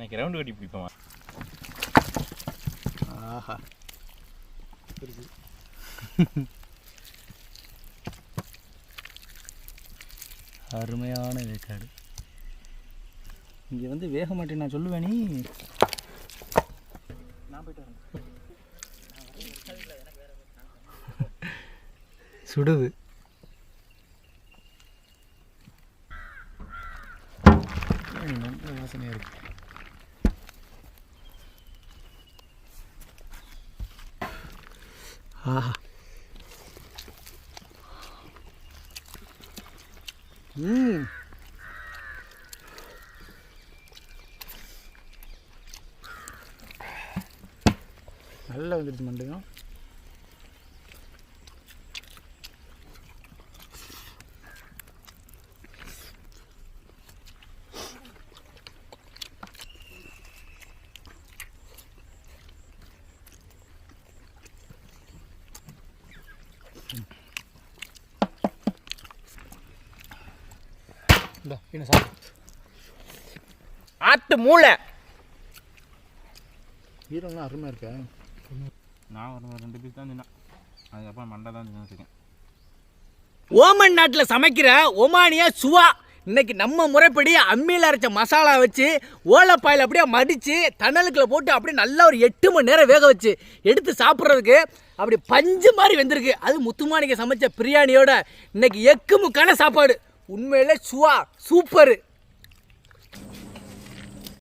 இன்னைக்கு ரவுண்டு கட்டி பிடிப்போம். ஆஹா அருமையான வேக்காடு. இங்கே வந்து வேக மாட்டேன் நான் சொல்லுவேன். நீ நான் போயிட்டு வரேன். சுடுது. நல்ல வாசனையாக இருக்கு. ஆஹா நல்லா வந்துடுச்சு மண்டையும். என்ன சாப்பிடு ஆட்டு மூளை ஈரம்லாம் அருமையாக இருக்கா. நான் ஒரு 2 பீஸ் தான் தின்னேன். அதுக்கப்புறம் மண்டை தான் தின்னு வச்சுருக்கேன். ஓமன் நாட்டில் சமைக்கிற ஒமானியா சுவா இன்னைக்கு நம்ம முறைப்படி அம்மியில் அரைச்ச மசாலா வச்சு ஓலைப்பாயில் அப்படியே மடித்து தணலுக்குள்ள போட்டு அப்படியே நல்லா ஒரு 8 மணி நேரம் வேக வச்சு எடுத்து சாப்பிட்றதுக்கு அப்படி பஞ்சு மாதிரி வெந்திருக்கு. அது முத்துமாணிக்க சமைச்ச பிரியாணியோட இன்னைக்கு எக்கு முக்கான சாப்பாடு. உண்மையிலே சுவா சூப்பரு.